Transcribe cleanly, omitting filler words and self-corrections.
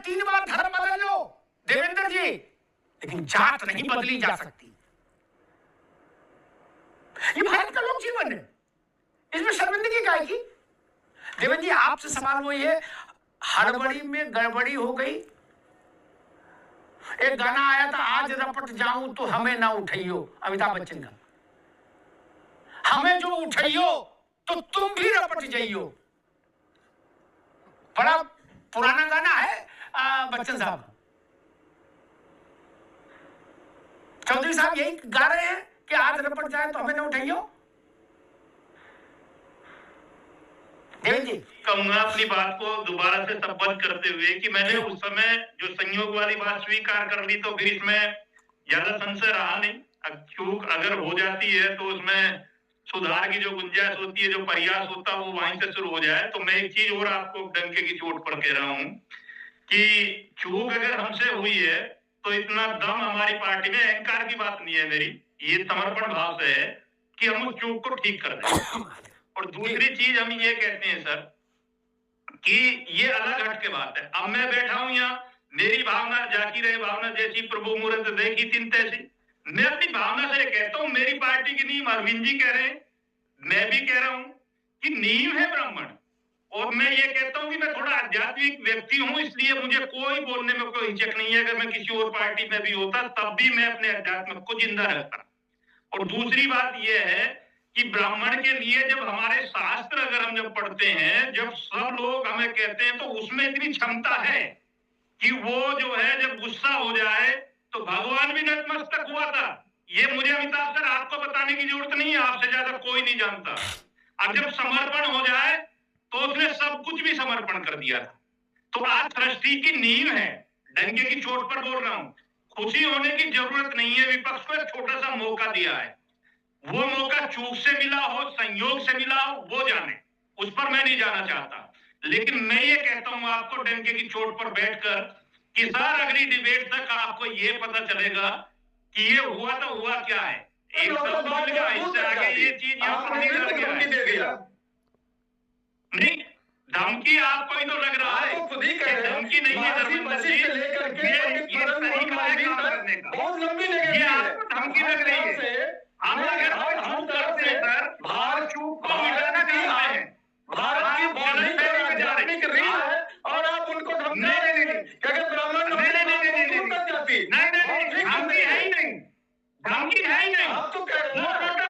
3 बार धर्म बदल लो देवेंद्र जी, लेकिन जात नहीं बदली जा सकती। ये भारत का लोक जीवन है, इसमें शर्मिंदगी क्या की? देवेंद्र जी आपसे सवाल वही है, हड़बड़ी में गड़बड़ी हो गई। एक गाना आया था, आज रपट जाऊं तो हमें ना उठाइयो, अमिताभ बच्चन का, हमें जो उठाइयो तो तुम भी रपट जाइयो। बड़ा पुराना गाना है बच्चन साहब। चौधरी साहब यही गा रहे हैं कि आज रपट जाए तो हमें ना उठाइयो। कहूंगा अपनी बात को दोबारा से संबद्ध करते हुए कि मैंने उस समय जो संयोग वाली बात स्वीकार कर ली, तो फिर इसमें ज्यादा संशय रहा नहीं। चूक अगर हो जाती है तो उसमें सुधार की जो गुंजाइश होती है, जो प्रयास होता है, वो वहीं से शुरू हो जाए। तो मैं एक चीज और आपको डंके की चोट पर कह रहा हूँ कि चूक अगर हमसे हुई है तो इतना दम हमारी पार्टी में, अहंकार की बात नहीं है मेरी, ये समर्पण भाव से है कि हम उस चूक को ठीक कर दें। और दूसरी चीज हम ये कहते हैं सर कि ये अलग हट के बात है। अब मैं बैठा हूं यहाँ, मेरी भावना जाकी रहे, भावना जैसी प्रभु मुहूर्त देखी तीन तैसी। मैं अपनी भावना से कहता हूँ, मेरी पार्टी की नींव अरविंद जी कह रहे हैं, मैं भी कह रहा हूँ कि नींव है ब्राह्मण। और मैं ये कहता हूँ कि मैं थोड़ा आध्यात्मिक व्यक्ति हूँ, इसलिए मुझे कोई बोलने में कोई हिचक नहीं है। अगर मैं किसी और पार्टी में भी होता तब भी मैं अपने अध्यात्म को जिंदा रखता। और दूसरी बात यह है कि ब्राह्मण के लिए जब हमारे शास्त्र अगर हम जब पढ़ते हैं, जब सब लोग हमें कहते हैं, तो उसमें इतनी क्षमता है कि वो जो है जब गुस्सा हो जाए तो भगवान भी नतमस्तक हुआ था। ये मुझे अमिताभ सर आपको बताने की जरूरत नहीं है, आपसे ज्यादा कोई नहीं जानता। अब जब समर्पण हो जाए तो उसने सब कुछ भी समर्पण कर दिया था। तो आज सृष्टि की नींव है, डंके की चोट पर बोल रहा हूं। खुशी होने की जरूरत नहीं है, विपक्ष को एक छोटा सा मौका दिया है। वो मौका चूक से मिला हो, संयोग से मिला हो, वो जाने, उस पर मैं नहीं जाना चाहता। लेकिन मैं ये कहता हूं आपको डंके की चोट पर बैठकर कि सर अगली डिबेट तक आपको ये पता चलेगा कि ये हुआ तो हुआ क्या है। एक शब्द इससे आगे ये चीज नहीं, धमकी आपको ही तो लग रहा है, धमकी नहीं है धर्मेंद्र जी, ये तरीका है काम करने का, ये आपको धमकी लग रही है। हम